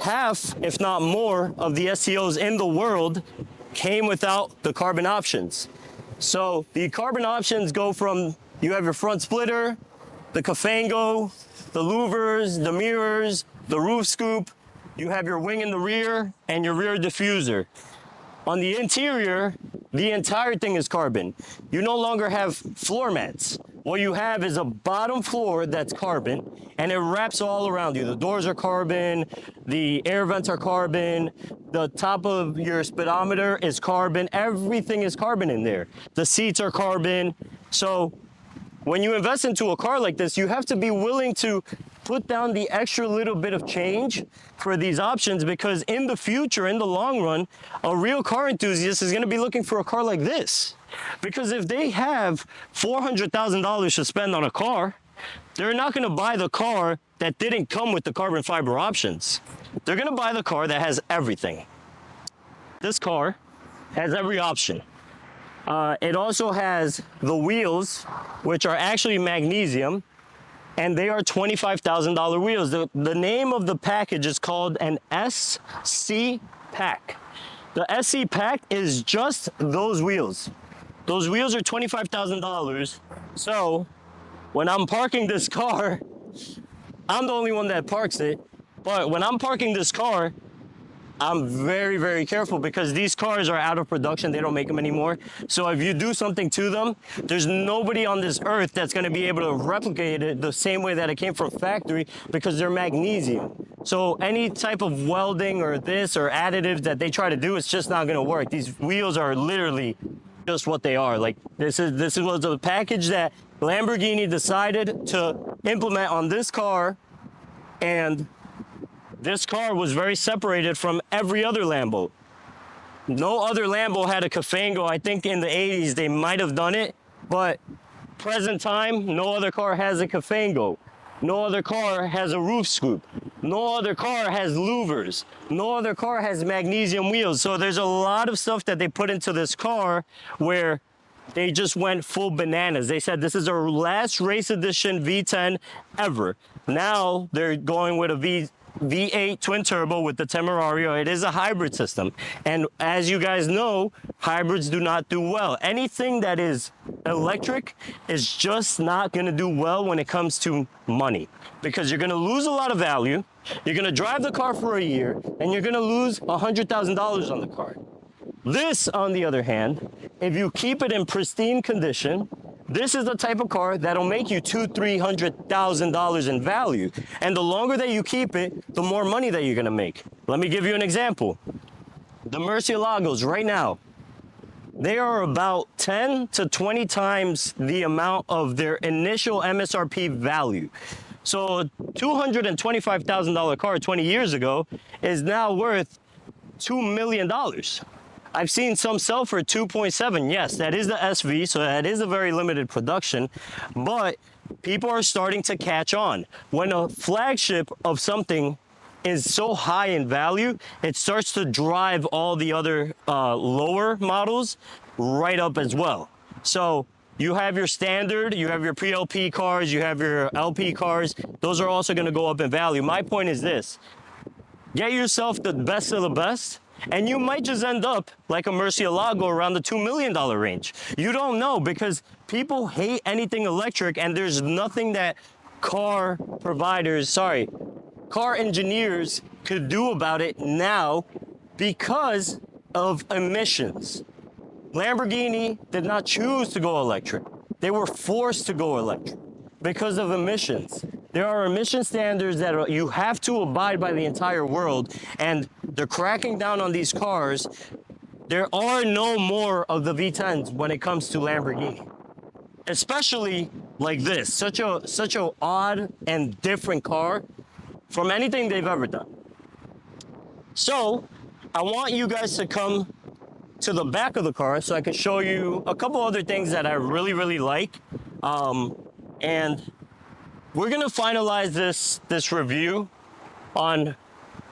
half, if not more, of the STOs in the world came without the carbon options. So the carbon options go from, you have your front splitter, the Cafango, the louvers, the mirrors, the roof scoop, you have your wing in the rear, and your rear diffuser. On the interior, the entire thing is carbon. You no longer have floor mats. What you have is a bottom floor that's carbon, and it wraps all around you. The doors are carbon, the air vents are carbon, the top of your speedometer is carbon, everything is carbon in there. The seats are carbon. So when you invest into a car like this, you have to be willing to put down the extra little bit of change for these options, because in the future, in the long run, a real car enthusiast is gonna be looking for a car like this. Because if they have $400,000 to spend on a car, they're not gonna buy the car that didn't come with the carbon fiber options. They're gonna buy the car that has everything. This car has every option. It also has the wheels, which are actually magnesium, and they are $25,000 wheels. The name of the package is called an SC pack. The SC pack is just those wheels. Those wheels are $25,000. So when I'm parking this car, I'm the only one that parks it, but when I'm parking this car, I'm very, very careful, because these cars are out of production. They don't make them anymore. So if you do something to them, there's nobody on this earth that's going to be able to replicate it the same way that it came from factory, because they're magnesium. So any type of welding or this or additives that they try to do, it's just not going to work. These wheels are literally just what they are. Like this was a package that Lamborghini decided to implement on this car, and this car was very separated from every other Lambo. No other Lambo had a Cafango. I think in the 80s they might have done it, but present time, no other car has a Cafango. No other car has a roof scoop. No other car has louvers. No other car has magnesium wheels. So there's a lot of stuff that they put into this car where they just went full bananas. They said this is our last race edition V10 ever. Now they're going with a V8 twin turbo with the Temerario. It is a hybrid system, and as you guys know, hybrids do not do well. Anything that is electric is just not going to do well when it comes to money, because you're going to lose a lot of value. You're going to drive the car for a year, and you're going to lose $100,000 on the car. This, on the other hand, if you keep it in pristine condition, this is the type of car that'll make you $200,000-$300,000 in value. And the longer that you keep it, the more money that you're gonna make. Let me give you an example. The Murciélagos right now, they are about 10 to 20 times the amount of their initial MSRP value. So a $225,000 car 20 years ago is now worth $2 million. I've seen some sell for 2.7. Yes, that is the SV, so that is a very limited production, but people are starting to catch on. When a flagship of something is so high in value, it starts to drive all the other lower models right up as well. So you have your standard, you have your pre-LP cars, you have your LP cars. Those are also going to go up in value. My point is this: get yourself the best of the best, and you might just end up like a Murciélago around the $2 million range. You don't know, because people hate anything electric, and there's nothing that car engineers could do about it now because of emissions. Lamborghini did not choose to go electric. They were forced to go electric because of emissions. There are emission standards that you have to abide by the entire world, and they're cracking down on these cars. There are no more of the V10s when it comes to Lamborghini, especially like this, such a odd and different car from anything they've ever done. So I want you guys to come to the back of the car so I can show you a couple other things that I really, really like. And we're gonna finalize this review on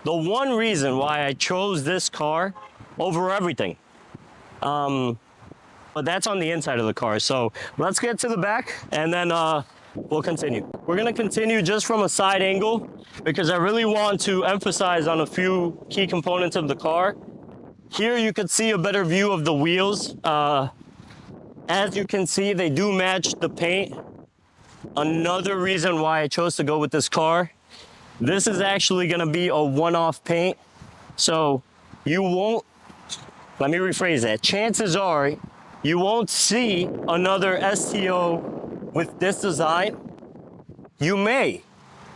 the one reason why I chose this car over everything. But that's on the inside of the car. So let's get to the back, and then we'll continue. We're gonna continue just from a side angle because I really want to emphasize on a few key components of the car. Here you can see a better view of the wheels. As you can see, they do match the paint. Another reason why I chose to go with this car, this is actually gonna be a one-off paint. So you won't, let me rephrase that. Chances are you won't see another STO with this design. You may,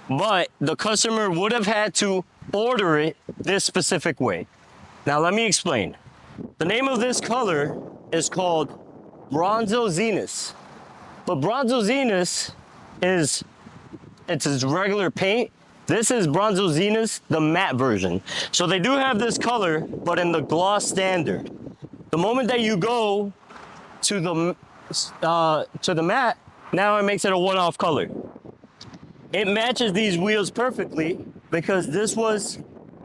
but the customer would have had to order it this specific way. Now let me explain. The name of this color is called Bronzo Zenith. But Bronzo Zenith it's its regular paint. This is Bronzo Zenith, the matte version. So they do have this color, but in the gloss standard. The moment that you go to the matte, now it makes it a one-off color. It matches these wheels perfectly because this was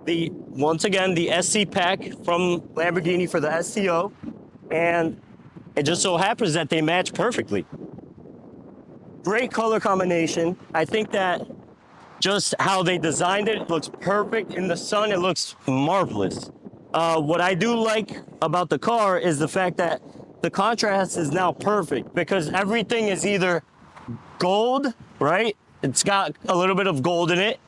once again the SC pack from Lamborghini for the STO, and it just so happens that they match perfectly. Great color combination. I think that just how they designed it looks perfect. In the sun, it looks marvelous. What I do like about the car is the fact that the contrast is now perfect because everything is either gold, right? It's got a little bit of gold in it.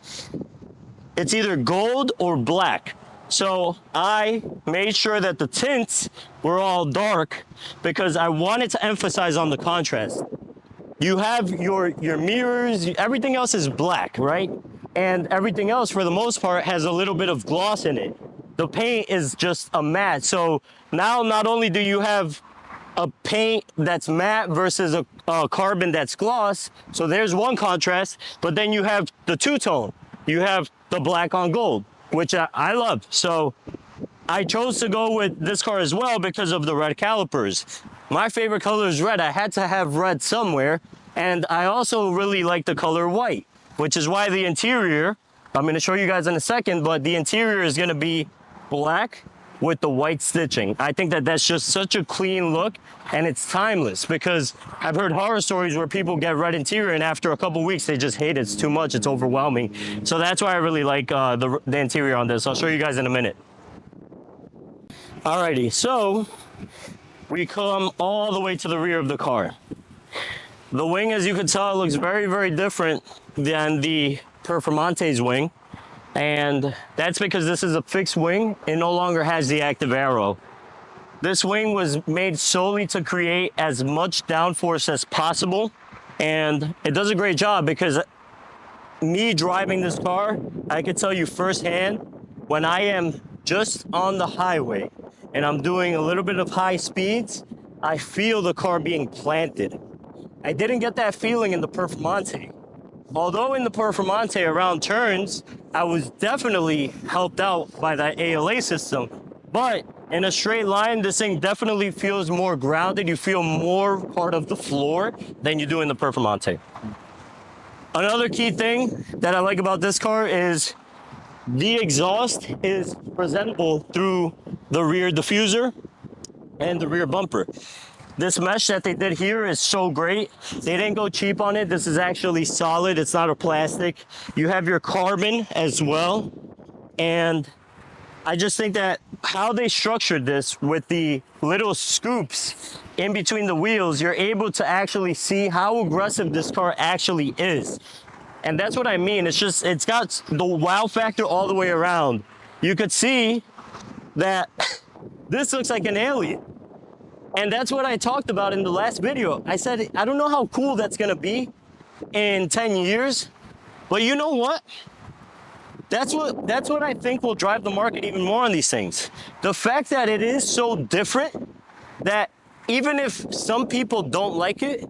It's either gold or black. So I made sure that the tints were all dark because I wanted to emphasize on the contrast. You have your mirrors, everything else is black, right? And everything else, for the most part, has a little bit of gloss in it. The paint is just a matte. So now not only do you have a paint that's matte versus a carbon that's gloss, so there's one contrast, but then you have the two-tone. You have the black on gold, which I love. So I chose to go with this car as well because of the red calipers. My favorite color is red. I had to have red somewhere. And I also really like the color white, which is why the interior, I'm going to show you guys in a second, but the interior is going to be black with the white stitching. I think that that's just such a clean look, and it's timeless because I've heard horror stories where people get red interior and after a couple weeks they just hate it. It's too much, it's overwhelming. So that's why I really like the interior on this. I'll show you guys in a minute. Alrighty, so we come all the way to the rear of the car. The wing, as you can tell, looks very, very different than the Performante's wing. And that's because this is a fixed wing. It no longer has the active arrow. This wing was made solely to create as much downforce as possible. And it does a great job because me driving this car, I can tell you firsthand, when I am just on the highway and I'm doing a little bit of high speeds, I feel the car being planted. I didn't get that feeling in the Performante. Although in the Performante around turns, I was definitely helped out by that ALA system. But in a straight line, this thing definitely feels more grounded. You feel more part of the floor than you do in the Performante. Another key thing that I like about this car is the exhaust is presentable through the rear diffuser and the rear bumper. This mesh that they did here is so great. They didn't go cheap on it. This is actually solid. It's not a plastic. You have your carbon as well. And I just think that how they structured this with the little scoops in between the wheels, you're able to actually see how aggressive this car actually is. And that's what I mean. It's got the wow factor all the way around. You could see that this looks like an alien. And that's what I talked about in the last video. I said, I don't know how cool that's gonna be in 10 years, but you know what? That's what I think will drive the market even more on these things. The fact that it is so different that even if some people don't like it,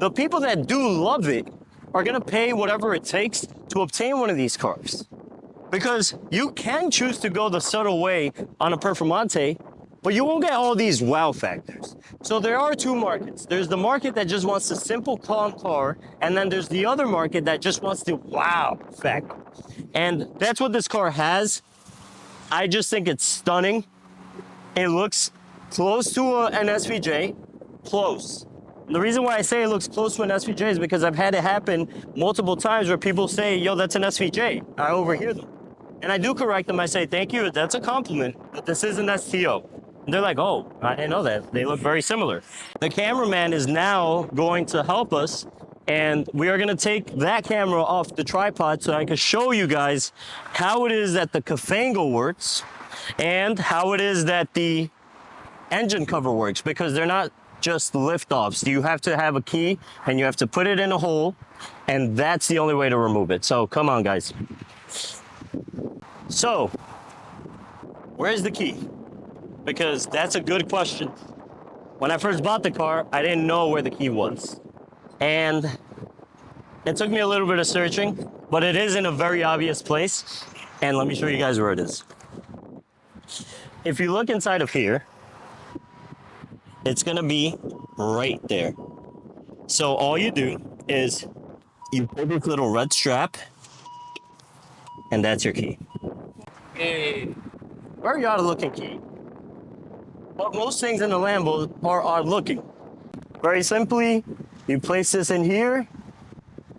the people that do love it are gonna pay whatever it takes to obtain one of these cars. Because you can choose to go the subtle way on a Performante, but you won't get all these wow factors. So there are two markets. There's the market that just wants a simple, calm car, and then there's the other market that just wants the wow factor. And that's what this car has. I just think it's stunning. It looks close to an SVJ, close. The reason why I say it looks close to an SVJ is because I've had it happen multiple times where people say, yo, that's an SVJ. I overhear them. And I do correct them. I say, thank you, that's a compliment, but this is an STO. And they're like, oh, I didn't know that. They look very similar. The cameraman is now going to help us, and we are going to take that camera off the tripod so I can show you guys how it is that the Cafango works and how it is that the engine cover works, because they're not just lift-offs. You have to have a key and you have to put it in a hole, and that's the only way to remove it. So come on, guys. So where's the key? Because that's a good question. When I first bought the car, I didn't know where the key was. And it took me a little bit of searching, but it is in a very obvious place. And let me show you guys where it is. If you look inside of here, it's gonna be right there. So all you do is you pull this little red strap, and that's your key. A very odd looking key. But most things in the Lambo are odd looking. Very simply, you place this in here,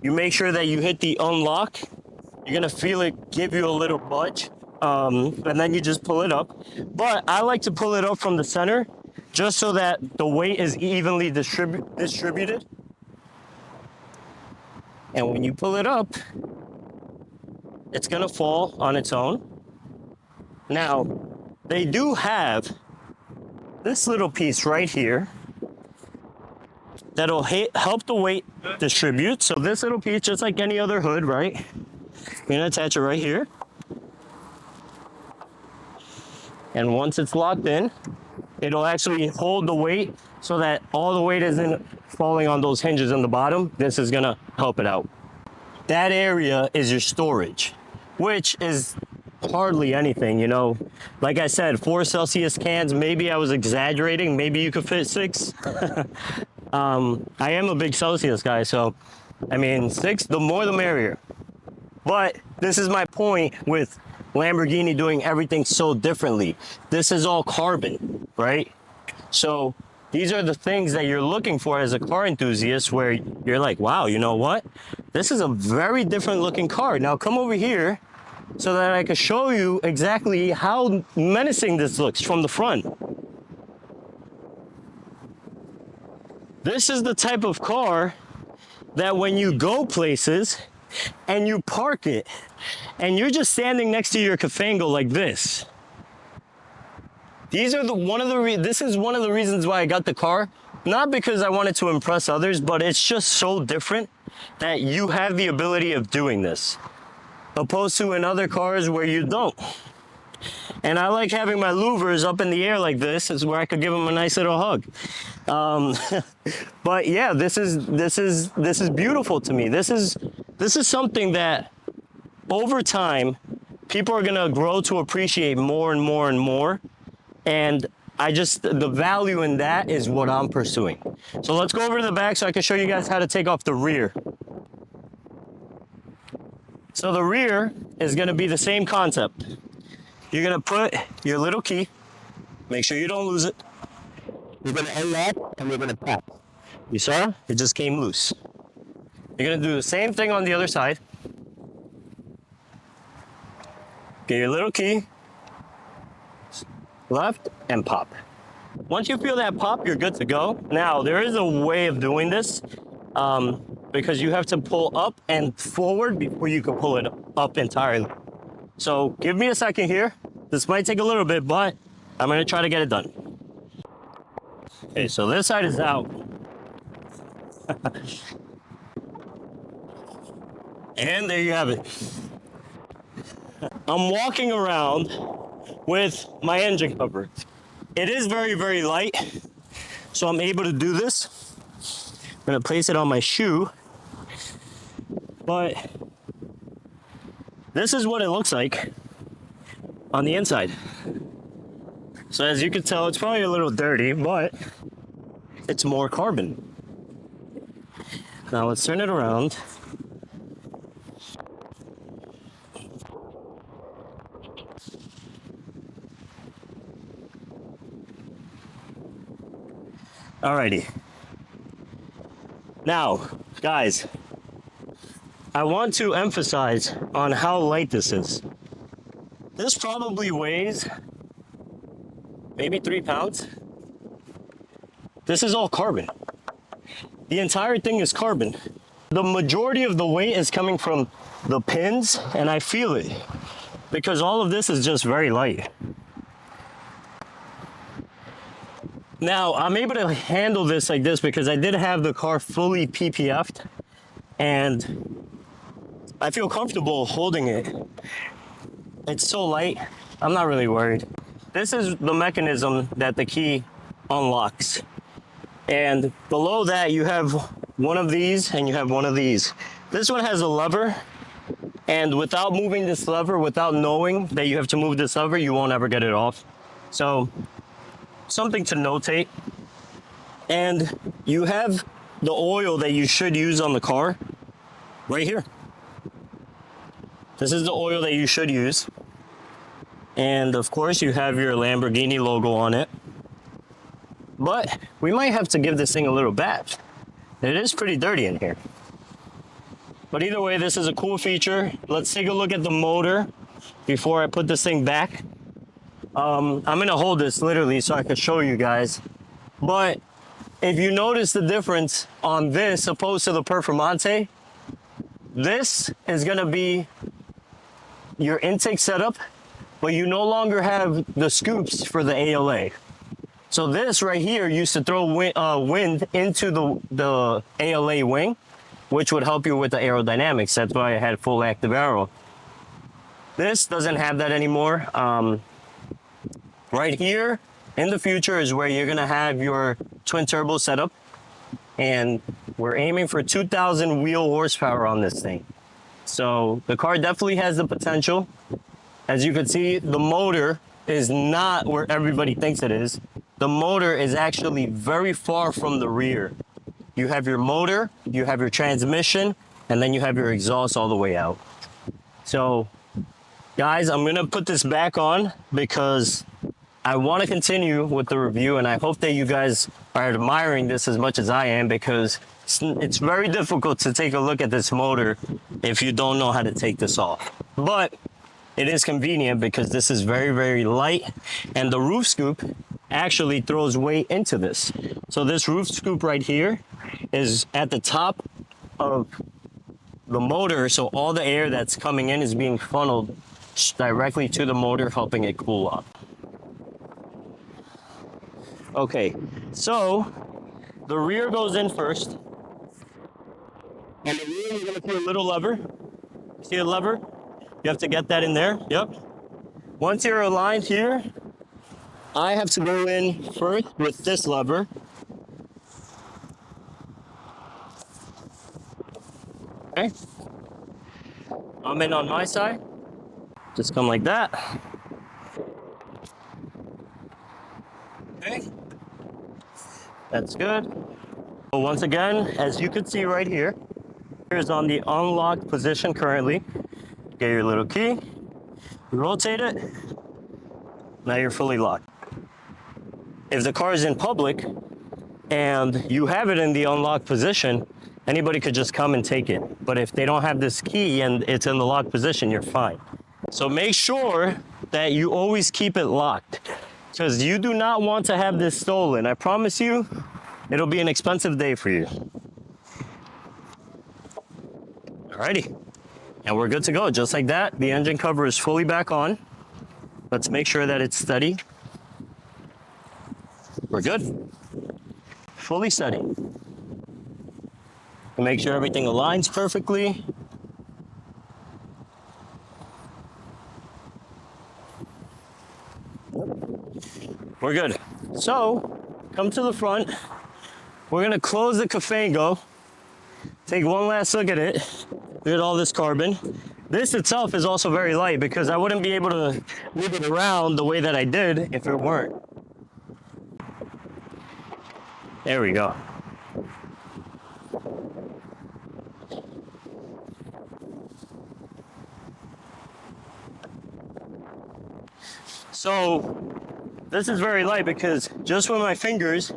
you make sure that you hit the unlock. You're gonna feel it give you a little budge, and then you just pull it up. But I like to pull it up from the center, just so that the weight is evenly distributed. And when you pull it up, it's gonna fall on its own. Now, they do have this little piece right here that'll help the weight distribute. So this little piece, just like any other hood, right? You're gonna attach it right here. And once it's locked in, it'll actually hold the weight so that all the weight isn't falling on those hinges in the bottom. This is gonna help it out. That area is your storage, which is hardly anything, you know. Like I said, 4 Celsius cans, maybe I was exaggerating, maybe you could fit 6. I am a big Celsius guy, so I mean 6, the more the merrier. But this is my point with Lamborghini doing everything so differently. This is all carbon, right? So these are the things that you're looking for as a car enthusiast, where you're like, wow, you know what? This is a very different looking car. Now come over here so that I can show you exactly how menacing this looks from the front. This is the type of car that when you go places and you park it and you're just standing next to your Cafango like this. These are this is one of the reasons why I got the car. Not because I wanted to impress others, but it's just so different that you have the ability of doing this, opposed to in other cars where you don't. And I like having my louvers up in the air like this, is where I could give them a nice little hug. But yeah, this is beautiful to me. This is something that over time people are gonna grow to appreciate more and more and more. And the value in that is what I'm pursuing. So let's go over to the back so I can show you guys how to take off the rear. So the rear is gonna be the same concept. You're gonna put your little key, make sure you don't lose it. You're gonna unlock and we're gonna tap. You saw? It just came loose. You're gonna do the same thing on the other side. Get your little key, left, and pop. Once you feel that pop, you're good to go. Now, there is a way of doing this, because you have to pull up and forward before you can pull it up entirely. So give me a second here. This might take a little bit, but I'm gonna try to get it done. Okay, so this side is out. And there you have it. I'm walking around with my engine cover. It is very, very light, so I'm able to do this. I'm gonna place it on my shoe, but this is what it looks like on the inside. So as you can tell, it's probably a little dirty, but it's more carbon. Now let's turn it around. Alrighty. Now, guys, I want to emphasize on how light this is. This probably weighs maybe 3 pounds. This is all carbon. The entire thing is carbon. The majority of the weight is coming from the pins, and I feel it because all of this is just very light. Now, I'm able to handle this like this because I did have the car fully PPF'd, and I feel comfortable holding it. It's so light, I'm not really worried. This is the mechanism that the key unlocks. And below that, you have one of these and you have one of these. This one has a lever, and without moving this lever, without knowing that you have to move this lever, you won't ever get it off. So, something to notate. And you have the oil that you should use on the car right here. This is the oil that you should use. And of course, you have your Lamborghini logo on it. But we might have to give this thing a little bath. It is pretty dirty in here. But either way, this is a cool feature. Let's take a look at the motor before I put this thing back. I'm gonna hold this literally so I can show you guys. But if you notice the difference on this opposed to the Performante, this is gonna be your intake setup, but you no longer have the scoops for the ALA. So this right here used to throw wind into the ALA wing, which would help you with the aerodynamics. That's why I had full active aero. This doesn't have that anymore. Right here in the future is where you're gonna have your twin turbo setup, and we're aiming for 2,000 wheel horsepower on this thing. So the car definitely has the potential. As you can see, the motor is not where everybody thinks it is. The motor is actually very far from the rear. You have your motor, you have your transmission, and then you have your exhaust all the way out. So, guys, I'm gonna put this back on because I want to continue with the review, and I hope that you guys are admiring this as much as I am, because it's very difficult to take a look at this motor if you don't know how to take this off. But it is convenient because this is very, very light, and the roof scoop actually throws weight into this. So this roof scoop right here is at the top of the motor, so all the air that's coming in is being funneled directly to the motor, helping it cool off. Okay, so the rear goes in first, and the rear, you're gonna put a little lever. See a lever? You have to get that in there. Yep. Once you're aligned here, I have to go in first with this lever. Okay. I'm in on my side. Just come like that. Okay. That's good. So once again, as you can see right here, here's on the unlocked position currently. Get your little key, rotate it, now you're fully locked. If the car is in public and you have it in the unlocked position, anybody could just come and take it. But if they don't have this key and it's in the locked position, you're fine. So make sure that you always keep it locked, because you do not want to have this stolen. I promise you, it'll be an expensive day for you. Alrighty. And we're good to go, just like that. The engine cover is fully back on. Let's make sure that it's steady. We're good. Fully steady. And make sure everything aligns perfectly. We're good. So, come to the front. We're gonna close the Cafango. Take one last look at it. Look at all this carbon. This itself is also very light because I wouldn't be able to move it around the way that I did if it weren't. There we go. So this is very light because just with my fingers,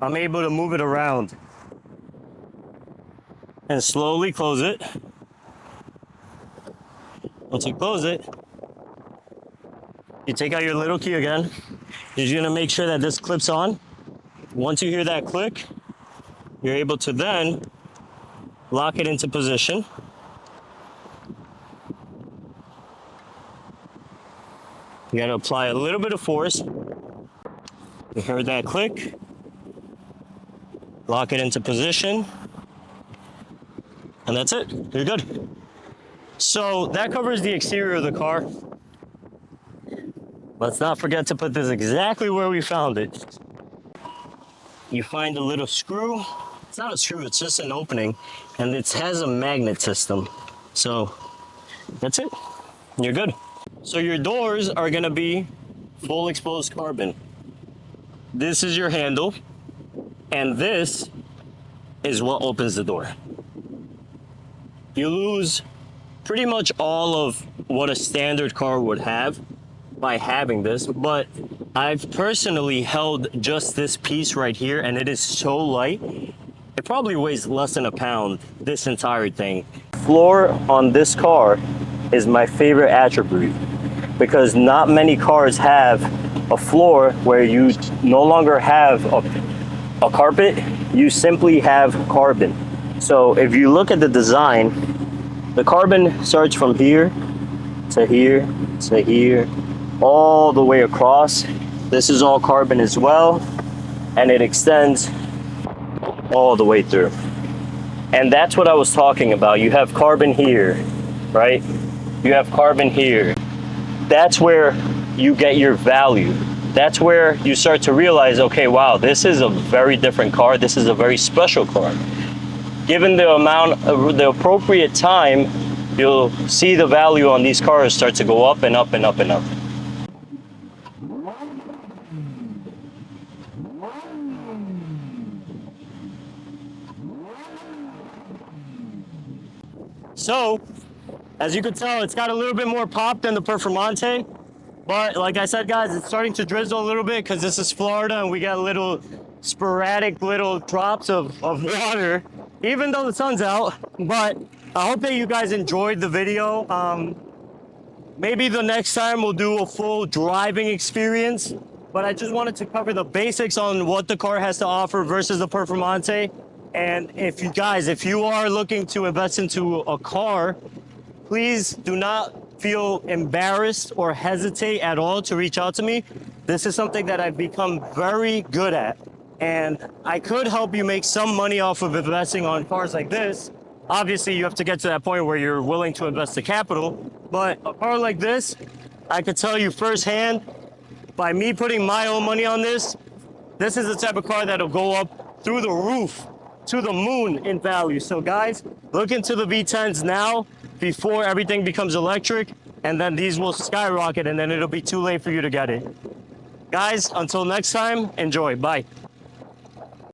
I'm able to move it around. and slowly close it. Once you close it, you take out your little key again. You're gonna make sure that this clips on. Once you hear that click, you're able to then lock it into position. You gotta apply a little bit of force. You heard that click. Lock it into position. And that's it, you're good. So that covers the exterior of the car. Let's not forget to put this exactly where we found it. You find a little screw. It's not a screw, it's just an opening. And it has a magnet system. So that's it, you're good. So your doors are gonna be full exposed carbon. This is your handle, and this is what opens the door. You lose pretty much all of what a standard car would have by having this, but I've personally held just this piece right here, and it is so light. It probably weighs less than a pound, this entire thing. Floor on this car is my favorite attribute because not many cars have a floor where you no longer have a carpet, you simply have carbon. So if you look at the design, the carbon starts from here to here to here, all the way across. This is all carbon as well, and it extends all the way through. And that's what I was talking about. You have carbon here, right? You have carbon here. That's where you get your value. That's where you start to realize, okay, wow, this is a very different car. This is a very special car. Given the amount of the appropriate time, you'll see the value on these cars start to go up and up and up and up. So, as you can tell, it's got a little bit more pop than the Performante. But like I said, guys, it's starting to drizzle a little bit because this is Florida and we got little sporadic little drops of water, even though the sun's out. But I hope that you guys enjoyed the video. Maybe the next time we'll do a full driving experience. But I just wanted to cover the basics on what the car has to offer versus the Performante. And if you are looking to invest into a car, please do not feel embarrassed or hesitate at all to reach out to me. This is something that I've become very good at. And I could help you make some money off of investing on cars like this. Obviously, you have to get to that point where you're willing to invest the capital. But a car like this, I could tell you firsthand, by me putting my own money on this, this is the type of car that'll go up through the roof to the moon in value. So guys, look into the V10s now before everything becomes electric, and then these will skyrocket and then it'll be too late for you to get it. Guys, until next time, enjoy. Bye.